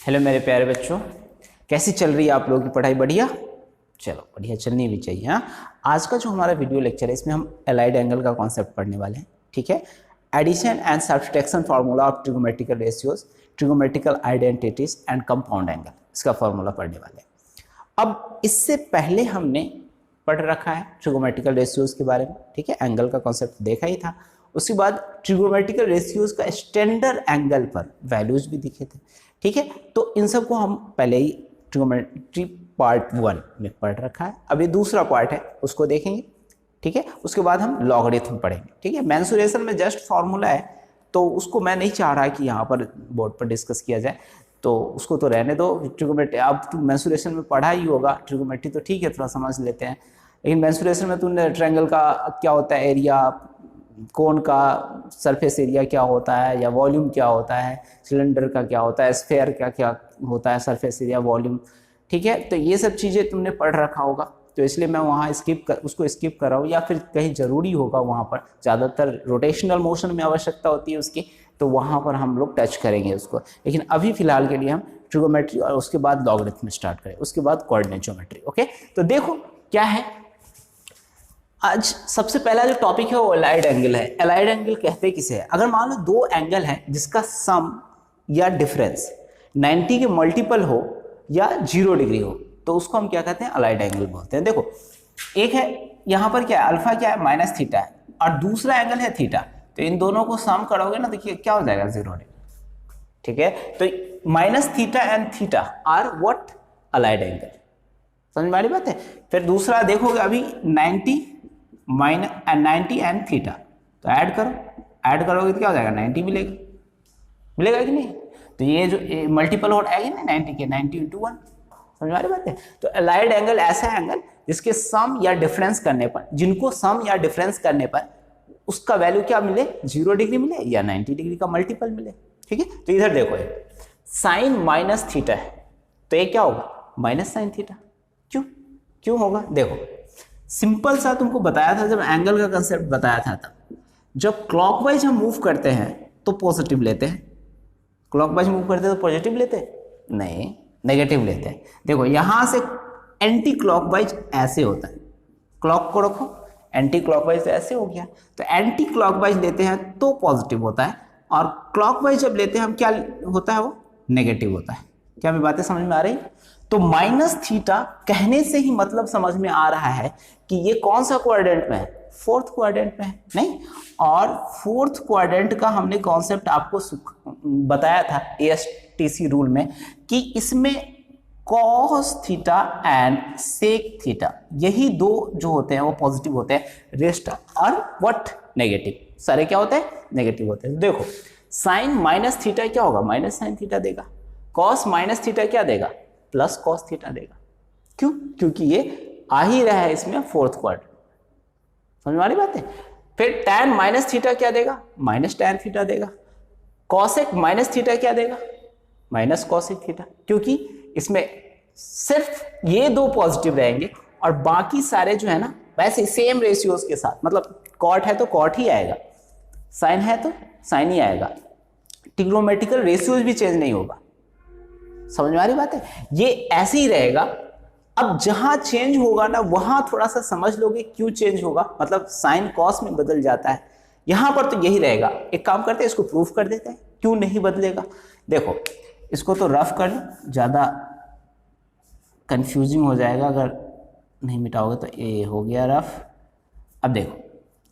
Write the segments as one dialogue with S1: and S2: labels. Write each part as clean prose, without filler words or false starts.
S1: Hello मेरे प्यारे बच्चों, कैसी चल रही है आप लोगों की पढ़ाई? बढ़िया? चलो बढ़िया चलनी भी चाहिए। हाँ, आज का जो हमारा वीडियो लेक्चर है इसमें हम एलाइड एंगल का कॉन्सेप्ट पढ़ने वाले हैं। ठीक है, addition and subtraction formula of trigonometrical ratios, trigonometrical identities and compound angle, इसका फार्मूला पढ़ने वाले हैं। अब इससे पहले हमने पढ़ रखा है ट्रिगोमेट्रिकल रेशियोज के बारे में। ठीक है, एंगल का कॉन्सेप्ट देखा ही था। उसके बाद ट्रिगोमेट्रिकल रेशियोज का स्टैंडर्ड एंगल पर वैल्यूज भी दिखे थे। ठीक है, तो इन सब को हम पहले ही ट्रिगोमेट्री पार्ट 1 में पढ़ रखा है। अब ये दूसरा पार्ट है, उसको देखेंगे। ठीक है, उसके बाद हम लॉगरिथम पढ़ेंगे। ठीक है, मेंसुरेशन में जस्ट फॉर्मूला है, तो उसको मैं नहीं चाह रहा कि यहाँ पर बोर्ड पर डिस्कस किया जाए, तो उसको तो रहने दो। ट्रिगोमेट्री अब तो मेंसुरेशन में पढ़ा ही होगा, ट्रिगोमेट्री तो ठीक है थोड़ा समझ लेते हैं, लेकिन मेंसुरेशन में तूने ट्रायंगल का क्या होता है एरिया, कोन का सरफेस एरिया क्या होता है, या वॉल्यूम क्या होता है, सिलेंडर का क्या होता है, स्फेयर का क्या होता है, सरफेस एरिया, वॉल्यूम। ठीक है, तो ये सब चीज़ें तुमने पढ़ रखा होगा, तो इसलिए मैं वहाँ उसको स्किप कर रहा हूँ, या फिर कहीं ज़रूरी होगा वहाँ पर, ज़्यादातर रोटेशनल मोशन में आवश्यकता होती है उसकी, तो वहाँ पर हम लोग टच करेंगे उसको। लेकिन अभी फिलहाल के लिए हम ट्रिगोमेट्री और उसके बाद लॉगरिथम स्टार्ट करें, उसके बाद कोऑर्डिनेट ज्योमेट्री। ओके, तो देखो क्या है आज सबसे पहला जो टॉपिक है वो एलाइड एंगल है। एलाइड एंगल कहते किसे है? अगर मान लो दो एंगल है जिसका सम या डिफरेंस 90 के मल्टीपल हो या 0 डिग्री हो, तो उसको हम क्या कहते हैं? एलाइड एंगल बोलते हैं। देखो एक है यहाँ पर क्या है, अल्फा क्या है, माइनस थीटा है, और दूसरा एंगल है थीटा, तो इन दोनों को सम करोगे ना, देखिए क्या हो जाएगा, 0 डिग्री। ठीक है, तो minus theta and theta are what? Allied angle. समझ में आ रही बात है? फिर दूसरा देखोगे अभी 90 एंड थीटा, तो ऐड करोगे तो क्या हो जाएगा, 90 मिलेगा कि नहीं? तो ये जो मल्टीपल हो आएगी ना 90 के, 90 इंटू 1। समझ में आ रही बात है? तो एलाइड एंगल ऐसा एंगल जिसके सम या डिफरेंस करने पर, जिनको सम या डिफरेंस करने पर उसका वैल्यू क्या मिले, 0 डिग्री मिले या 90 डिग्री का मल्टीपल मिले। ठीक है, तो इधर देखो साइन माइनस थीटा है, तो ये क्या होगा, माइनस साइन थीटा। क्यों होगा? देखो सिंपल सा तुमको बताया था जब एंगल का कंसेप्ट बताया था, तब जब क्लॉकवाइज हम मूव करते हैं तो पॉजिटिव लेते हैं, क्लॉकवाइज मूव करते हैं तो पॉजिटिव लेते हैं, नहीं नेगेटिव लेते हैं। देखो यहां से एंटी क्लॉकवाइज ऐसे होता है, क्लॉक को रखो, एंटी क्लॉकवाइज तो ऐसे हो गया, तो एंटी क्लॉकवाइज लेते हैं तो पॉजिटिव होता है, और क्लॉकवाइज जब लेते हैं हम क्या होता है, वो नेगेटिव होता है। क्या मेरी बातें समझ में आ रही? तो माइनस थीटा कहने से ही मतलब समझ में आ रहा है कि ये कौन सा क्वाड्रेंट में है, फोर्थ क्वाड्रेंट में है, नहीं? और फोर्थ क्वाड्रेंट का हमने कॉन्सेप्ट आपको बताया था एएसटीसी रूल में, कि इसमें cos theta and sec theta, यही दो जो होते हैं वो पॉजिटिव होते हैं, रेस्ट और व्हाट, नेगेटिव। सारे क्या होते हैं, नेगेटिव होते हैं। देखो साइन माइनस थीटा क्या होगा, माइनस साइन थीटा देगा, कॉस माइनस थीटा क्या देगा, प्लस कॉस थीटा देगा। क्यों? क्योंकि ये आ ही रहा है इसमें फोर्थ क्वाड्रेंट। समझ में आ रही बात है? फिर tan माइनस थीटा क्या देगा, माइनस tan थीटा देगा। कॉसेक माइनस थीटा क्या देगा, माइनस कॉसेक थीटा, क्योंकि इसमें सिर्फ ये दो पॉजिटिव रहेंगे और बाकी सारे जो है ना वैसे सेम रेशियोज के साथ, मतलब कॉट है तो कॉट ही आएगा, साइन है तो साइन ही आएगा, ट्रिग्नोमेट्रिकल रेशियोज भी चेंज नहीं होगा। समझ में आ रही बात है? ये ऐसे ही रहेगा। अब जहां चेंज होगा ना वहां थोड़ा सा समझ लोगे क्यों चेंज होगा, मतलब साइन कॉस में बदल जाता है, यहां पर तो यही रहेगा। एक काम करते हैं, इसको प्रूफ कर देते हैं क्यों नहीं बदलेगा। देखो इसको तो रफ कर लो, ज्यादा कंफ्यूजिंग हो जाएगा अगर नहीं मिटाओगे तो। ये हो गया रफ। अब देखो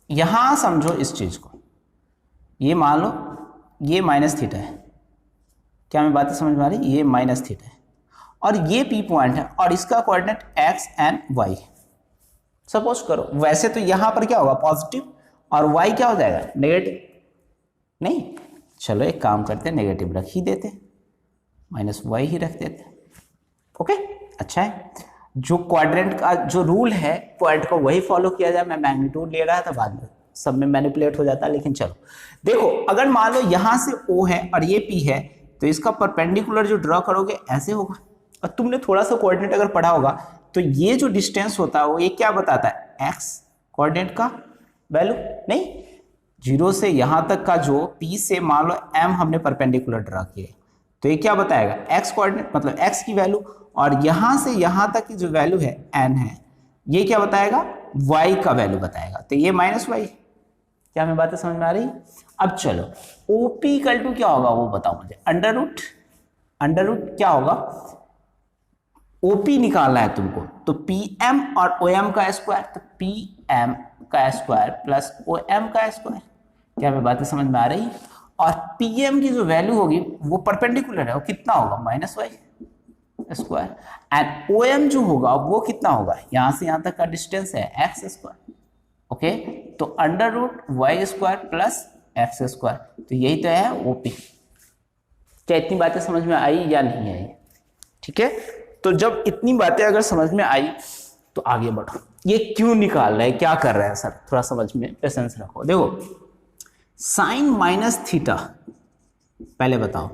S1: यहां समझो इस चीज को, ये मान लो ये माइनस थीटा है, क्या मैं बातें समझ में आ रही? ये माइनस थीटा है और ये पी पॉइंट है और इसका coordinate x and y suppose करो। वैसे तो यहां पर क्या होगा, पॉजिटिव, और वाई क्या हो जाएगा, नेगेटिव। नहीं, चलो एक काम करते हैं, नेगेटिव रख ही देते, माइनस वाई ही रख देते। ओके, अच्छा है। जो क्वाड्रेंट का जो रूल है पॉइंट को वही फॉलो किया जाए। मैं मैग्नीट्यूड ले रहा था, बाद में सब में मैनिपुलेट हो जाता है, लेकिन चलो देखो अगर मान लो यहां से O है और ये P है, तो इसका परपेंडिकुलर जो ड्रॉ करोगे ऐसे होगा। और तुमने थोड़ा सा कोऑर्डिनेट अगर पढ़ा होगा तो ये जो डिस्टेंस होता है वो ये क्या बताता है, एक्स कोऑर्डिनेट का वैल्यू, नहीं 0 से यहां तक का जो P से मान लो M हमने परपेंडिकुलर ड्रॉ किए, तो ये क्या बताएगा, x कोऑर्डिनेट मतलब x की वैल्यू, और यहां से यहां तक की जो वैल्यू है n है, ये क्या बताएगा, y का वैल्यू बताएगा। तो ये -y, क्या हमें बातें समझ में आ रही। अब चलो OP इक्वल टू क्या होगा वो बताओ मुझे, अंडर रूट क्या होगा, OP निकालना है तुमको, तो PM और OM का स्क्वायर, तो PM का स्क्वायर प्लस OM का स्क्वायर, क्या हमें बातें समझ में आ रही। और PM की जो वैल्यू होगी वो परपेंडिकुलर है, वो कितना होगा, -y स्क्वायर, एंड OM जो होगा वो कितना होगा, यहां से यहां तक का डिस्टेंस है x स्क्वायर। ओके, तो under root y square plus x square, तो यही तो है OP। क्या इतनी बातें समझ में आई या नहीं आई, ठीक है। तो जब इतनी बातें अगर समझ में आई तो आगे बढ़ो। ये क्यों निकाल रहे हैं, क्या कर रहे हैं सर, थोड़ा समझ में पेशेंस रखो। देखो साइन माइनस थीटा, पहले बताओ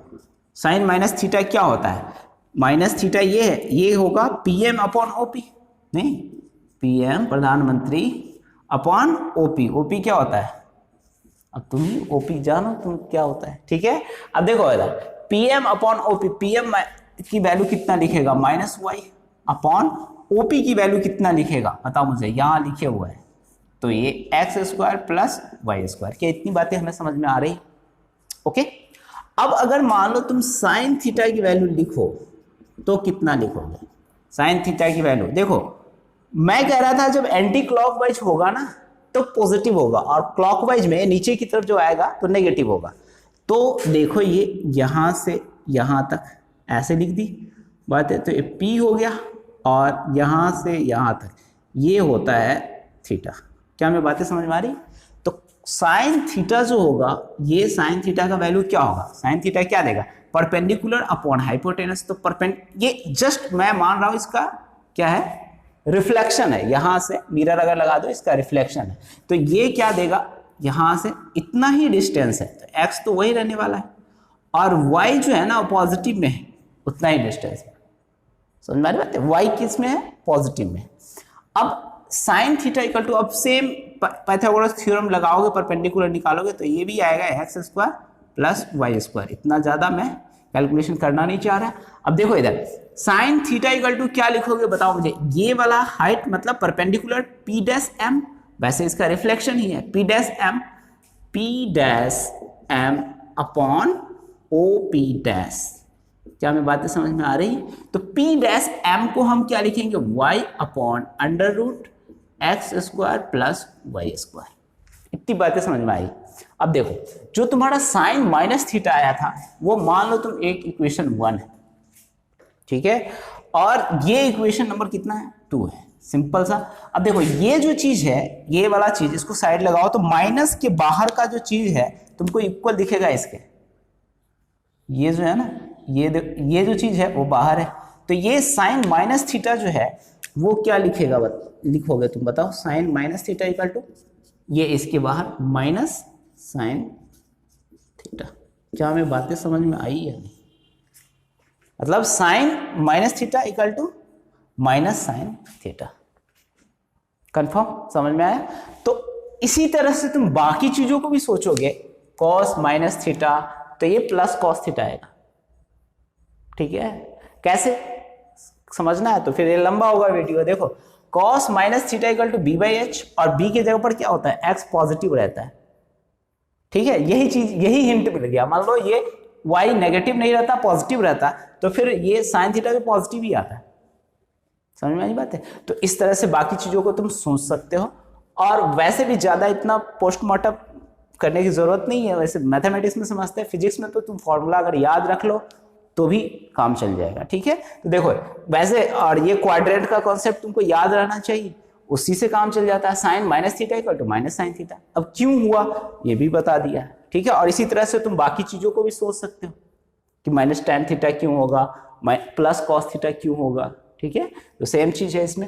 S1: साइन माइनस थीटा क्या होता है। माइनस थीटा ये है, ये होगा PM अपॉन OP, नहीं PM प्रधानमंत्री अपॉन OP क्या होता है, अब तुम ही OP जानो तुम क्या होता है, ठीक है। अब देखो इधर PM अपॉन OP, PM की वैल्यू कितना लिखेगा, -y अपॉन OP की वैल्यू कितना लिखेगा बताओ मुझे, यहां लिखे हुआ है, तो ये x square plus Y square. क्या इतनी बातें हमें समझ में आ रही, ओके। अब अगर मान लो तुम साइन थीटा की वैल्यू लिखो तो कितना लिखोगे, साइन थीटा की वैल्यू देखो, मैं कह रहा था जब एंटी क्लॉकवाइज होगा ना तो पॉजिटिव होगा, और क्लॉकवाइज में नीचे की तरफ जो आएगा तो नेगेटिव होगा। तो देखो ये यहां से यहां तक ऐसे लिख दी बात है, तो ये P हो गया, और यहां से यहां तक ये होता है थीटा। क्या हमें बातें समझ में आ रही। तो साइन थीटा जो होगा, ये साइन थीटा का वैल्यू क्या होगा, साइन थीटा क्या देगा, परपेंडिकुलर अपॉन हाइपोटेनस। तो ये जस्ट मैं मान रहा हूं इसका क्या है, रिफ्लेक्शन है, यहां से मिरर अगर लगा दो इसका रिफ्लेक्शन है, तो ये क्या देगा, यहां से इतना ही डिस्टेंस है, तो x तो वही रहने वाला है, और y जो है ना पॉजिटिव में है, उतना ही डिस्टेंस है। समझ में आ रही बात है, y किस में है, पॉजिटिव में। अब साइन थीटा इक्वल टू, अब सेम पाइथागोरस थ्योरम लगाओगे, परपेंडिकुलर निकालोगे, तो ये भी आएगा x square plus Y square. इतना ज्यादा मैं कैलकुलेशन करना नहीं चाह रहा। अब देखो इधर साइन थीटा इक्वल टू क्या लिखोगे बताओ मुझे, ये वाला हाइट मतलब परपेंडिकुलर P डैश M, वैसे इसका रिफ्लेक्शन ही है P dash M upon OP dash. क्या हमें बातें समझ में आ रही। तो P डैश M को हम क्या लिखेंगे, y upon under root x square plus Y square. इतनी बातें समझ में आई। अब देखो जो तुम्हारा साइन माइनस थीटा आया था वो मान लो तुम एक इक्वेशन 1 है, ठीक है, और ये इक्वेशन नंबर कितना है, 2 है, सिंपल सा। अब देखो ये जो चीज है, ये वाला चीज, इसको साइड लगाओ तो माइनस के बाहर का जो चीज है तुमको इक्वल दिखेगा इसके, ये जो है ना, ये जो चीज है वो बाहर है। तो ये साइन माइनस थीटा जो है वो क्या लिखेगा, लिखोगे तुम बताओ, sine minus theta equal to ये इसके बाहर माइनस साइन थीटा। क्या हमें बातें समझ में आई है, मतलब sine minus theta equal to minus sine theta. Confirm, समझ में आया। तो इसी तरह से तुम बाकी चीजों को भी सोचोगे, कॉस माइनस थीटा, तो ये प्लस कॉस थीटा आएगा, ठीक है। कैसे समझना है तो फिर ये लंबा होगा वीडियो। देखो cos minus theta equal to b/h, और b की जगह पर क्या होता है, x पॉजिटिव रहता है, ठीक है। यही चीज, यही हिंट मिल गया। मान लो ये y नेगेटिव नहीं रहता, पॉजिटिव रहता, तो फिर ये साइन थीटा भी पॉजिटिव ही आता है। समझ में आई बात है। तो इस तरह से बाकी चीजों को तुम सोच सकते हो, और वैसे भी ज्यादा इतना पोस्टमार्टम करने की जरूरत नहीं है। वैसे मैथमेटिक्स में समझते हैं, फिजिक्स में तो तुम फॉर्मूला अगर याद रख लो तो भी काम चल जाएगा, ठीक है। तो देखो वैसे, और ये क्वाड्रेंट का कॉन्सेप्ट तुमको याद रहना चाहिए, उसी से काम चल जाता है। Sine minus theta equal to minus sine theta. अब क्यों हुआ ये भी बता दिया, ठीक है। और इसी तरह से तुम बाकी चीजों को भी सोच सकते हो कि माइनस टेन थीटा क्यों होगा, प्लस कॉस थीटा क्यों होगा, ठीक है। तो सेम चीज है इसमें।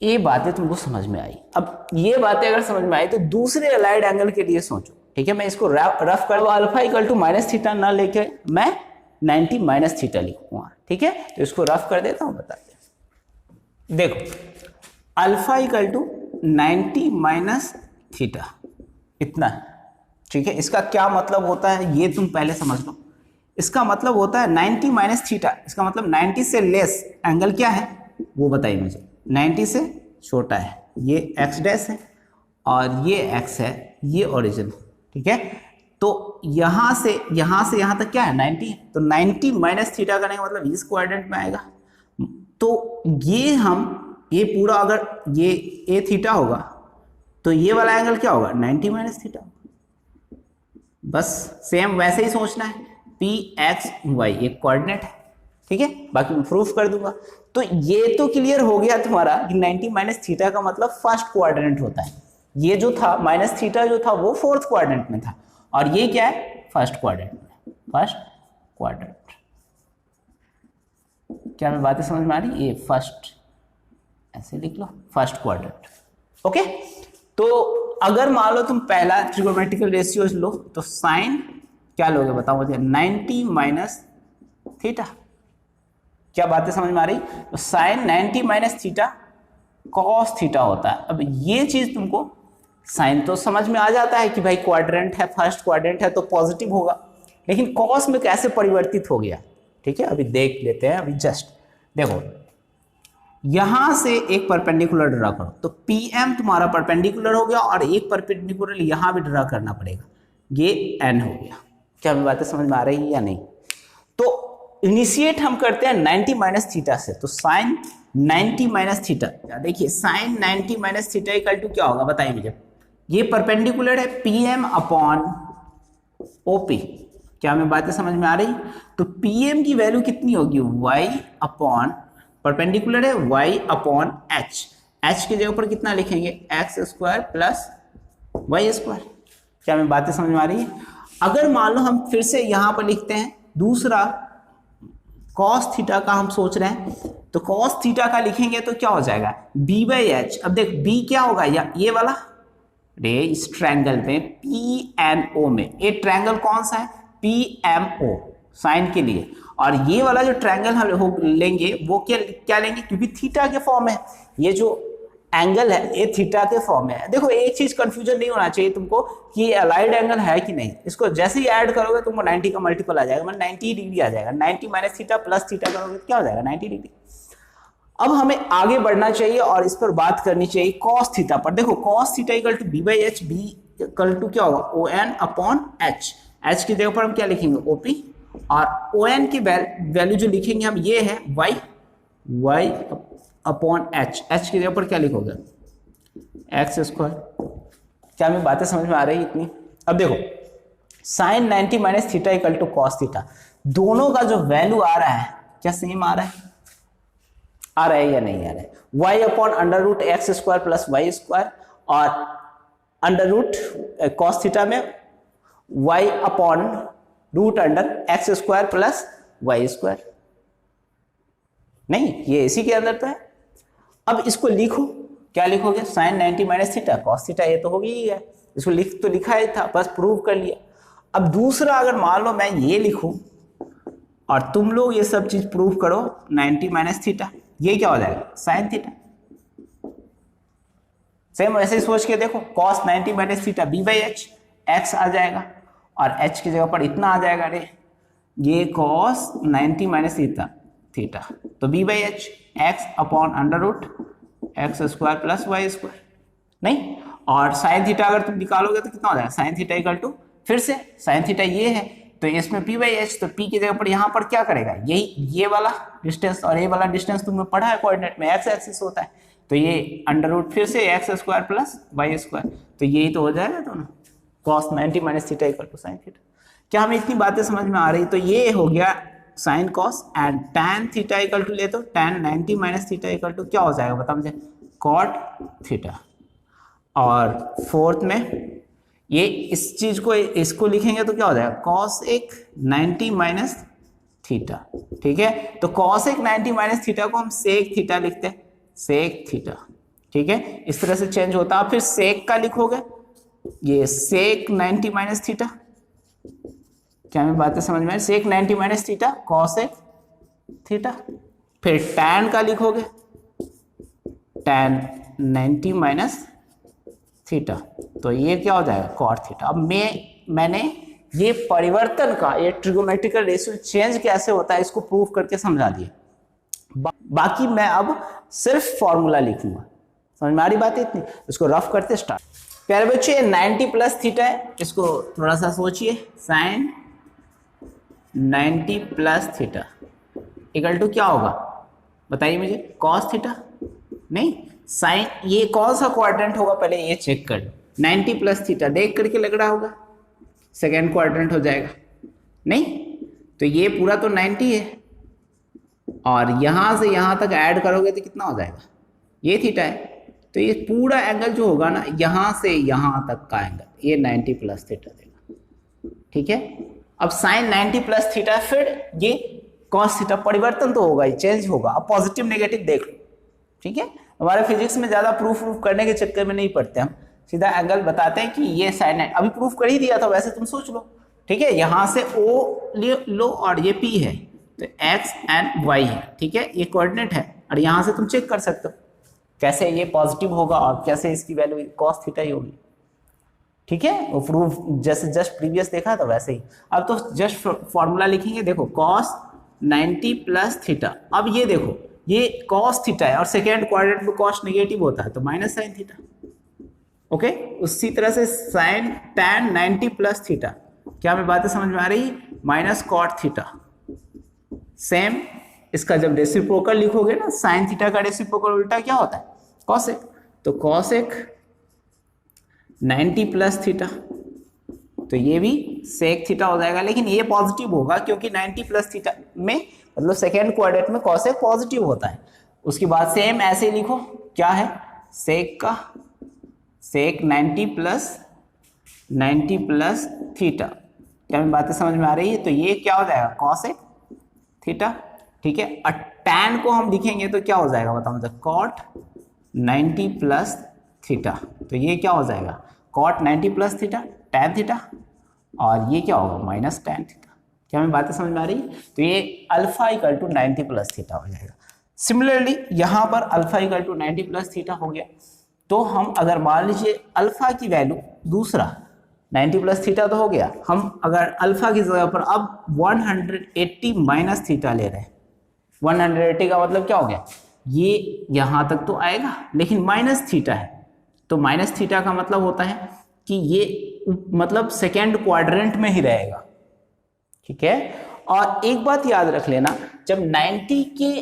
S1: ये बातें तुमको समझ में आई। अब ये बातें अगर समझ में आई तो दूसरे अलाइड एंगल के लिए सोचो, ठीक है। मैं इसको रफ कर, alpha equal to minus theta ना लेके मैं 90 माइनस थीटा लिखूंगा, ठीक है। तो इसको रफ कर देता हूं, बताते। देखो alpha equal to 90 minus theta, इतना है, ठीक है। इसका क्या मतलब होता है ये तुम पहले समझ लो। इसका मतलब होता है 90 माइनस थीटा, इसका मतलब 90 से लेस एंगल क्या है वो बताइए मुझे। 90 से छोटा है, ये एक्स डैश है और ये एक्स है, ये ओरिजिन, ठीक है। तो यहाँ से यहाँ तक क्या है 90 है, तो 90 माइनस थीटा करने का मतलब इस क्वाड्रेंट में आएगा। तो ये पूरा अगर ये ए थीटा होगा तो ये वाला एंगल क्या होगा 90 माइनस थीटा। बस सेम वैसे ही सोचना है, पी एक्स वाई एक कोऑर्डिनेट है, ठीक है, बाकी मैं प्रूफ कर दूंगा। तो ये तो क्लियर हो गया तुम्हारा कि 90 माइनस थीटा का मतलब फर्स्ट क्वाड्रेंट होता है। ये जो था माइनस थीटा जो था वो फोर्थ क्वाड्रेंट में था, और ये क्या है फर्स्ट क्वाड्रेंट में, फर्स्ट क्वाड्रेंट। क्या मैं बातें समझ में आ रही? ये फर्स्ट, ऐसे लिख लो फर्स्ट क्वाड्रेंट, ओके। तो अगर मान लो तुम पहला ट्रिगोनोमेट्रिकल रेशियो लो तो साइन क्या लोगे बताओ मुझे, 90 माइनस थीटा। क्या बातें समझ में आ रही? तो sine 90 minus theta cos theta होता है। अब ये चीज तुमको साइन तो समझ में आ जाता है कि भाई क्वाड्रेंट है, फर्स्ट क्वाड्रेंट है तो पॉजिटिव होगा, लेकिन कॉस में कैसे परिवर्तित हो गया, ठीक है, अभी देख लेते हैं। अभी जस्ट देखो, यहां से एक परपेंडिकुलर ड्रा करो तो पीएम तुम्हारा परपेंडिकुलर हो गया और एक परपेंडिकुलर यहां भी ड्रा करना पड़ेगा, ये एन हो गया। क्या हमें बातें समझ में आ रही है या नहीं? तो इनिशिएट हम करते हैं 90 माइनस थीटा से, तो साइन 90 माइनस थीटा, देखिए sine 90 minus theta equal to क्या होगा बताइए मुझे। ये परपेंडिकुलर है पीएम अपॉन ओपी। क्या हमें बातें समझ में आ रही? तो पीएम की वैल्यू कितनी होगी, वाई अपॉन, परपेंडिकुलर है वाई अपॉन एच, एच की जगह पर कितना लिखेंगे x square plus Y square. क्या हमें बातें समझ में आ रही है? अगर मान लो हम फिर से यहां पर लिखते हैं दूसरा कॉस थीटा का हम सोच रहे हैं, तो कॉस थीटा का लिखेंगे तो क्या हो जाएगा बी बाई एच। अब देख बी क्या होगा, या ये वाला रे इस ट्रायंगल में पी एन ओ में, ये ट्रायंगल कौन सा है पी एम ओ साइन के लिए, और ये वाला जो ट्रायंगल हम लेंगे वो क्या लेंगे, क्योंकि थीटा के फॉर्म है, ये जो एंगल है ये थीटा के फॉर्म में है। देखो एक चीज कंफ्यूजन नहीं होना चाहिए तुमको कि ये अलाइड एंगल है कि नहीं, इसको जैसे ही ऐड करोगे तुमको 90 का मल्टीपल आ जाएगा, मतलब 90 डिग्री आ जाएगा। 90 माइनस थीटा प्लस थीटा करोगे तो क्या हो जाएगा 90 डिग्री। अब हमें आगे बढ़ना चाहिए और इस पर बात करनी चाहिए कॉस थीटा पर। देखो cos theta equal to B by H, B equal to क्या होगा O N upon H, H की जगह पर हम क्या लिखेंगे ओपी, और ओ एन की वैल्यू जो लिखेंगे हम ये है Y, Y upon H, H की जगह पर क्या लिखोगे एक्स स्क्वायर। क्या हमें बातें समझ में आ रही है इतनी? अब देखो sine 90 minus theta equal to cos theta, दोनों का जो वैल्यू आ रहा है क्या सेम आ रहा है, आ रहा है या नहीं आ रहा है? Y upon under root x square plus Y square, और अंडर रूट कॉस थीटा में Y upon root under X square plus Y square, नहीं ये इसी के अंदर तो है। अब इसको लिखो, क्या लिखोगे sine 90 minus theta cos theta, ये तो हो गई है, इसको तो लिखा ही था, बस प्रूव कर लिया। अब दूसरा अगर मान लो मैं ये लिखूं और तुम लोग ये सब चीज प्रूव करो 90 माइनस थीटा, ये क्या हो जाएगा साइन थीटा। सेम वैसे ही सोच के देखो cos 90 minus theta B by H, X आ जाएगा और एच की जगह पर इतना आ जाएगा, अरे ये कॉस 90 माइनस थीटा तो B by H X upon under root x square plus Y square, नहीं, और साइन थीटा अगर तुम निकालोगे तो कितना हो जाएगा साइन थीटा इक्वल टू, फिर से साइन थीटा ये है तो इसमें पी बाई एच, तो पी की जगह पर यहाँ पर क्या करेगा यही ये वाला डिस्टेंस, और ये वाला डिस्टेंस तुमने पढ़ा है कोऑर्डिनेट में एक्स एक्सिस होता है, तो ये अंडर रूट फिर से X square plus Y square, तो यही तो हो जाएगा दोनों cos 90 minus theta equal to sine theta. क्या हमें इतनी बातें समझ में आ रही? तो ये हो गया sine cos, and tan theta equal to ले तो tan 90 minus theta equal to क्या हो जाएगा बता मुझे कॉट थीटा। और फोर्थ में ये इस चीज को इसको लिखेंगे तो क्या हो जाएगा कॉस एक 90 माइनस थीटा, ठीक है। तो कॉस एक 90 माइनस थीटा को हम सेक थीटा लिखते हैं, सेक थीटा, ठीक है, इस तरह से चेंज होता है। फिर सेक का लिखोगे ये सेक 90 माइनस थीटा, क्या हमें बातें समझ में आई? सेक 90 माइनस थीटा कॉसेक थीटा। फिर tan का लिखोगे tan 90 माइनस थीटा, तो ये क्या हो जाएगा कॉट थीटा। अब मैंने ये परिवर्तन का, ये ट्रिगोनोमेट्रिकल रेशियो चेंज कैसे होता है इसको प्रूव करके समझा दिया। बाकी मैं अब सिर्फ फॉर्मूला लिखूंगा। समझ में आ रही बात है इतनी? इसको रफ करते स्टार्ट। प्यारे बच्चे 90 प्लस थीटा है, इसको थोड़ा सा सोचिए। Sine 90 plus theta equal to क्या होगा बताइए मुझे? कॉस थीटा नहीं, साइन। ये कौन सा क्वाड्रेंट होगा पहले ये चेक कर लो। 90 प्लस थीटा देख करके लग रहा होगा सेकेंड क्वाड्रेंट हो जाएगा नहीं? तो ये पूरा तो 90 है और यहां से यहां तक ऐड करोगे तो कितना हो जाएगा? ये थीटा है, तो ये पूरा एंगल जो होगा ना यहां से यहां तक का एंगल ये 90 प्लस थीटा देगा। ठीक है, अब साइन 90 प्लस थीटा, फिर ये कॉस थीटा, परिवर्तन तो होगा ही, चेंज होगा। अब पॉजिटिव नेगेटिव देख लो। ठीक है, हमारे फिजिक्स में ज्यादा प्रूफ करने के चक्कर में नहीं पड़ते, हम सीधा एंगल बताते हैं कि ये साइन है। अभी प्रूफ कर ही दिया था, वैसे तुम सोच लो। ठीक है, यहां से O लो और ये P है, तो X एंड Y है। ठीक है, ये कोऑर्डिनेट है और यहां से तुम चेक कर सकते हो कैसे ये पॉजिटिव होगा और कैसे इसकी वैल्यू कॉस थीटा ही होगी। ठीक है, वो प्रूफ जैसे जस्ट प्रीवियस देखा था वैसे ही। अब तो जस्ट फॉर्मूला लिखेंगे। देखो cos 90 प्लस थीटा, अब ये देखो ये कॉस थीटा है और सेकेंड क्वाड्रेंट में कॉस नेगेटिव होता है तो माइनस साइन थीटा। ओके, उसी तरह से साइन tan 90 प्लस थीटा, क्या मैं बातें समझ में आ रही? Minus cot theta. सेम इसका जब रेसिप्रोकल लिखोगे ना, साइन थीटा का रेसिप्रोकल उल्टा क्या होता है? कॉसेक। तो कॉसेक 90 प्लस थीटा, तो ये भी सेक थीटा हो जाएगा, लेकिन ये पॉजिटिव होगा क्योंकि 90 प्लस थीटा में मतलब सेकेंड क्वाड्रेंट में कॉसेक पॉजिटिव होता है। उसके बाद सेम ऐसे लिखो, क्या है? सेक का सेक 90 प्लस थीटा। क्या मैं बातें समझ में आ रही है? तो ये क्या हो जाएगा? Cosec theta. ठीक है, और टैन को हम लिखेंगे तो क्या हो जाएगा बताओ मुझे? Cot 90 plus theta. तो ये क्या हो जाएगा? Cot 90 plus theta tan theta, और ये क्या होगा? Minus tan theta. क्या मैं बातें समझ में आ रही है? तो ये alpha equal to 90 plus theta हो जाएगा। सिमिलरली यहां पर alpha equal to 90 plus theta हो गया, तो हम अगर मान लीजिए अल्फा की वैल्यू दूसरा 90 प्लस थीटा तो हो गया, हम अगर अल्फा की जगह पर अब 180 माइनस थीटा ले रहे हैं। 180 का मतलब क्या हो गया? ये यहां तक तो आएगा लेकिन माइनस थीटा है, तो माइनस थीटा का मतलब होता है कि ये मतलब सेकेंड क्वाड्रेंट में ही रहेगा। ठीक है, और एक बात याद रख लेना, जब 90 के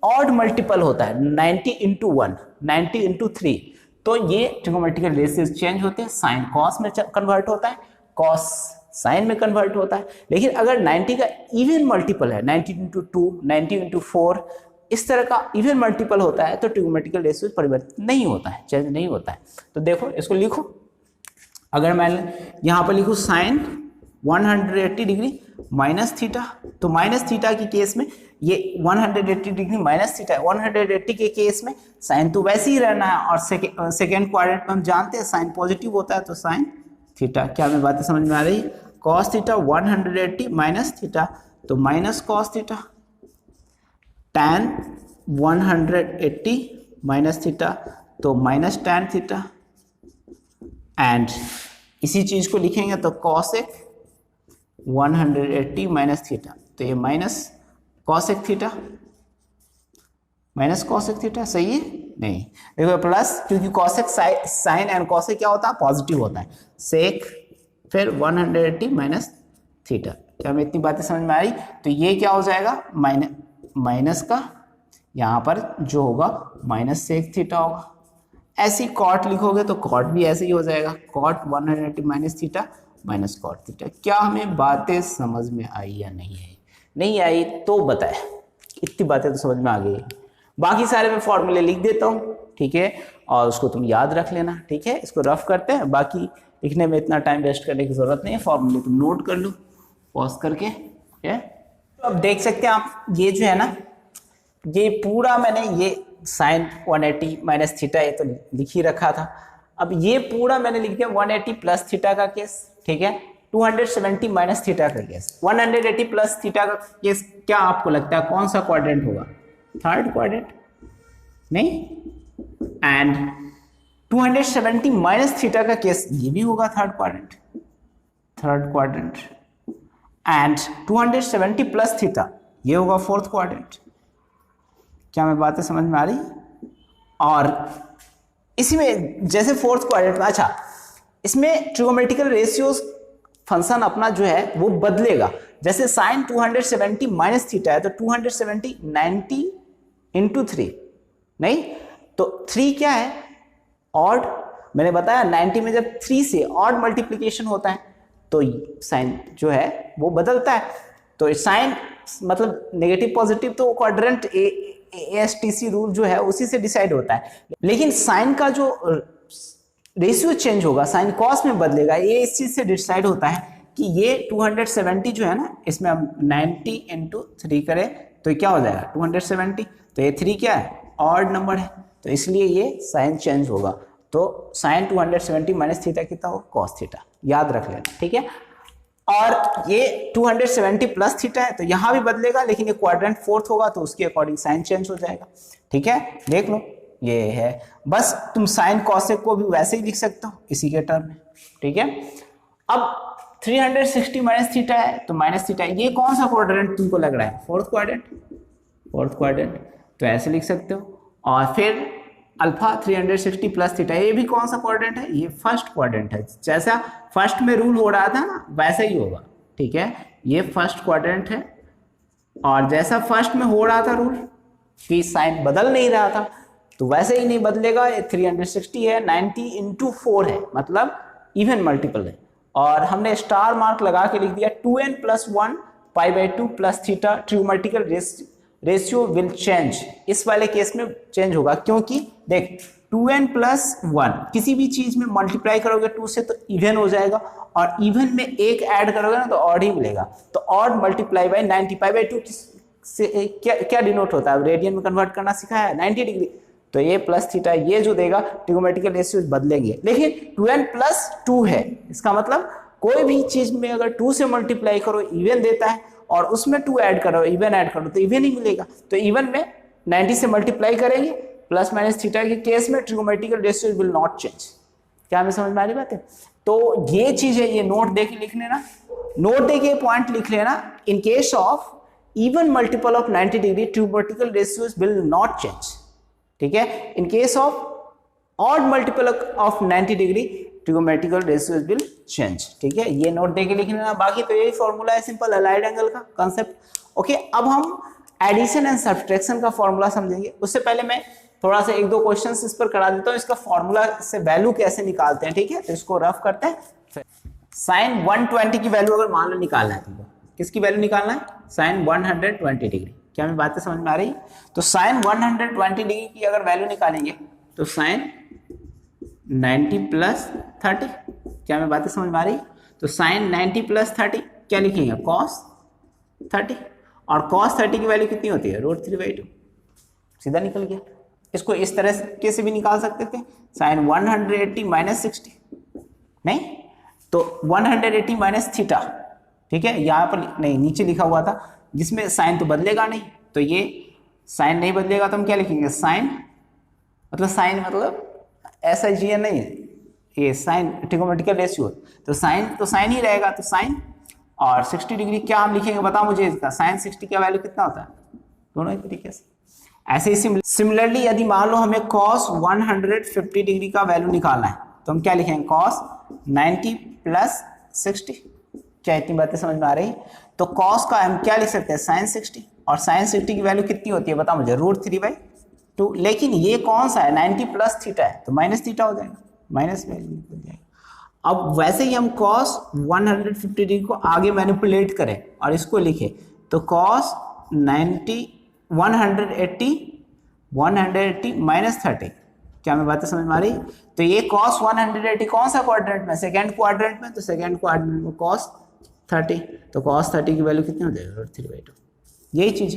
S1: ऑड मल्टीपल होता है 90 इंटू 1, 90 इंटू 3, तो ये ट्रिगोनोमेट्रिकल रेशियोज चेंज होते हैं। साइन कॉस में कन्वर्ट होता है, कॉस साइन में कन्वर्ट होता है। लेकिन अगर 90 का इवन मल्टीपल है, 90 इंटू 2, 90 इंटू 4, इस तरह का इवन मल्टीपल होता है तो ट्रिगोनोमेट्रिकल रेशियो परिवर्तन नहीं होता है, चेंज नहीं होता है। तो देखो इसको लिखो, अगर मैं यहां पर लिखूं साइन 180 डिग्री माइनस थीटा, तो माइनस थीटा के केस में ये 180 डिग्री माइनस थीटा है। 180 के केस में साइन तो वैसे ही रहना है, और सेकेंड क्वाड्रेंट में हम जानते हैं साइन पॉजिटिव होता है, तो साइन थीटा। क्या मैं बातें समझ में आ रही? कॉस थीटा 180 माइनस थीटा, तो minus cos theta, tan 180 minus theta, तो माइनस टैन थीटा, एंड इसी चीज को लिखेंगे तो कॉसेक 180 माइनस थीटा, तो ये minus cosec theta, minus cosec theta. सही है? नहीं, देखो प्लस, क्योंकि कॉसेक साइन एंड कॉसेक क्या होता है? पॉजिटिव होता है। सेक फिर 180 माइनस थीटा। क्या हमें इतनी बातें समझ में आ रही? तो ये क्या हो जाएगा? माइनस का यहाँ पर जो होगा माइनस सेक थीटा होगा। ऐसी कॉट लिखोगे तो कॉट भी ऐसे ही हो जाएगा, cot 180 minus theta minus cot theta. क्या हमें बातें समझ में आई या नहीं आई? नहीं आई तो बताए, इतनी बातें तो समझ में आ गई। बाकी सारे मैं फॉर्मूले लिख देता हूँ, ठीक है, और उसको तुम याद रख लेना। ठीक है, इसको रफ करते हैं, बाकी लिखने में इतना टाइम वेस्ट करने की जरूरत नहीं है। फॉर्मूले तुम नोट कर लो पॉज करके। ठीक है, तो अब देख सकते हैं आप, ये जो है ना, ये पूरा मैंने ये साइन 180 माइनस थीटा ये तो लिख ही रखा था। अब ये पूरा मैंने लिख दिया 180 प्लस थीटा का केस। ठीक है, 270 माइनस थीटा का केस, 180 प्लस थीटा का केस। क्या आपको लगता है कौन सा क्वाड्रेंट होगा? थर्ड क्वाड्रेंट नहीं, एंड 270 माइनस थीटा का केस ये भी होगा third quadrant. Third quadrant and 270 plus theta ये होगा फोर्थ क्वाड्रेंट। क्या मैं बातें समझ में आ रही? और इसी में जैसे फोर्थ क्वाड्रेंट में, अच्छा इसमें ट्रिगोमेट्रिकल रेशियोज फंक्शन अपना जो है वो बदलेगा। जैसे साइन 270 माइनस थीटा है तो 270 90 इंटू 3, नहीं तो 3 क्या है ऑड, मैंने बताया 90 में जब 3 से ऑड मल्टीप्लीकेशन होता है तो साइन जो है वो बदलता है। तो साइन मतलब नेगेटिव पॉजिटिव तो क्वाड्रेंट ASTC रूल जो है उसी से डिसाइड होता है, लेकिन साइन का जो रेशियो चेंज होगा, साइन कॉस में बदलेगा, ये इस चीज से डिसाइड होता है कि ये 270 जो है ना, इसमें हम 90 इंटू 3 करें तो क्या हो जाएगा 270, तो ये 3 क्या है ऑड नंबर है, तो इसलिए ये साइन चेंज होगा। तो साइन 270 माइनस थीटा कितना होगा कॉस थीटा, याद रख लेना, ठीक है। और ये 270 प्लस थीटा है तो यहां भी बदलेगा, लेकिन ये क्वाड्रेंट फोर्थ होगा तो उसके अकॉर्डिंग साइन चेंज हो जाएगा, ठीक है। देख लो ये है, बस तुम साइन कॉसेक को भी वैसे ही लिख सकते हो इसी के टर्म में, ठीक है। अब 360 माइनस थीटा है तो माइनस थीटा, ये कौन सा क्वाड्रेंट तुमको लग रहा है फोर्थ क्वाड्रेंट, तो ऐसे लिख सकते हो। और फिर अल्फा 360 प्लस थीटा, ये भी कौन सा क्वाड्रेंट है, ये फर्स्ट क्वाड्रेंट है। जैसा फर्स्ट में रूल हो रहा था ना वैसा ही होगा, ठीक है। ये फर्स्ट क्वाड्रेंट है और जैसा फर्स्ट में हो रहा था रूल कि साइन बदल नहीं रहा था तो वैसे ही नहीं बदलेगा। ये 360 है, 90 इंटू 4 है, मतलब इवन मल्टीपल है। और हमने स्टार मार्क लगा के लिख दिया 2n plus 1 pi by 2 plus theta trigonometrical ratio will change. इस वाले केस में चेंज होगा क्योंकि देख 2n प्लस 1 किसी भी चीज में मल्टीप्लाई करोगे 2 से तो इवन हो जाएगा, और इवन में एक ऐड करोगे ना तो ऑड ही मिलेगा। तो odd multiply by 90 pi by 2 से क्या डिनोट होता है, रेडियन में कन्वर्ट करना सिखाया है 90 डिग्री, तो ये प्लस थीटा ये जो देगा ट्रिगोमेट्रिकल रेशियो बदलेंगे। लेकिन 2n प्लस 2 है, इसका मतलब कोई भी चीज में अगर 2 से मल्टीप्लाई करो इवन देता है और उसमें 2 ऐड करो इवन ऐड करो तो इवन ही मिलेगा। तो इवन में 90 से मल्टीप्लाई करेंगे, प्लस माइनस थीटा के केस में ट्रिगोमेट्रिकल रेशियो विल नॉट चेंज। क्या हमें समझ में आ रही बात है? तो ये चीज है, ये नोट दे के लिख लेना, नोट दे के पॉइंट लिख लेना। In case of even multiple of 90 degree trigonometrical ratios will not change, ठीक है। In case of odd multiple of 90 degree trigonometrical ratios will change, ठीक है। ये नोट देके लिख लेना। बाकी तो यही फॉर्मूला है सिंपल अलाइड एंगल का कंसेप्ट। ओके, अब हम एडिशन एंड सब्ट्रैक्शन का फॉर्मूला समझेंगे। उससे पहले मैं थोड़ा सा एक दो क्वेश्चंस इस पर करा देता हूँ, इसका फॉर्मूला से वैल्यू कैसे निकालते हैं, ठीक है। तो इसको रफ करते हैं। साइन 120 की वैल्यू अगर मान लो निकालना है तुमको, किसकी वैल्यू निकालना है, साइन 120 डिग्री। क्या हमें बातें समझ में आ रही? तो साइन 120 डिग्री की अगर वैल्यू निकालेंगे तो साइन 90 प्लस 30। क्या हमें बातें समझ में आ रही? तो साइन 90 प्लस 30 क्या लिखेंगे, कॉस 30, और कॉस 30 की वैल्यू कितनी होती है, √3/2। सीधा निकल गया। इसको इस तरह कैसे भी निकाल सकते थे, साइन 180 माइनस 60, नहीं तो 180 माइनस थीटा, ठीक है। यहाँ पर नहीं, नीचे लिखा हुआ था जिसमें साइन तो बदलेगा नहीं, तो ये साइन नहीं बदलेगा तो हम क्या लिखेंगे, साइन मतलब ऐसा जी नहीं है, ये साइन ट्रिगोमेट्रिकल रेशियो, तो साइन ही रहेगा, तो साइन और 60 डिग्री क्या हम लिखेंगे बताओ मुझे इसका, साइन 60 का वैल्यू कितना होता है, दोनों ही तरीके से। ऐसे ही सिमिलरली यदि मान लो हमें cos 150 डिग्री का वैल्यू निकालना है तो हम क्या लिखेंगे, cos 90 प्लस 60। क्या इतनी बातें समझ में आ रही? तो cos का हम क्या लिख सकते हैं, sin 60, और sin 60 की वैल्यू कितनी होती है बताओ मुझे, √3/2। लेकिन ये कौन सा है, 90 प्लस थीटा है तो माइनस थीटा हो जाएगा, माइनस वैल्यू निकल जाएगा। अब वैसे ही हम cos 150 डिग्री को आगे मैनिपुलेट करें और इसको लिखें तो cos 180 माइनस 30। क्या हमें बातें समझ में आ रही? तो ये cos 180 कौन सा क्वाड्रेंट में, सेकंड क्वाड्रेंट में, तो सेकंड क्वाड्रेंट में cos 30, तो cos 30 की वैल्यू कितनी हो जाएगी, √3/2। यही चीज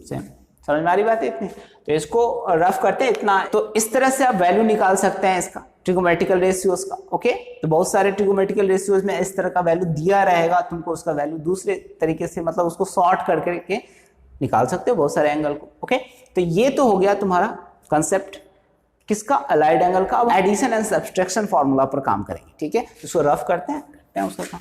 S1: सेम, समझ में आ रही बात है इतनी। तो इसको रफ करते हैं इतना। तो इस तरह से आप वैल्यू निकाल सकते हैं इसका, ट्रिगोमेट्रिकल रेशियोज का। ओके, तो बहुत सारे ट्रिगोमेट्रिकल रेशियोज में इस तरह का वैल्यू दिया रहेगा, तुमको उसका वैल्यू दूसरे तरीके से मतलब उसको सॉर्ट करके निकाल सकते हो बहुत सारे एंगल को। ओके, तो ये तो हो गया तुम्हारा कंसेप्ट किसका, अलाइड एंगल का। अब एडिशन एंड सब्ट्रैक्शन फॉर्मूला पर काम करेंगे, ठीक है। इसको रफ करते हैं उसका काम।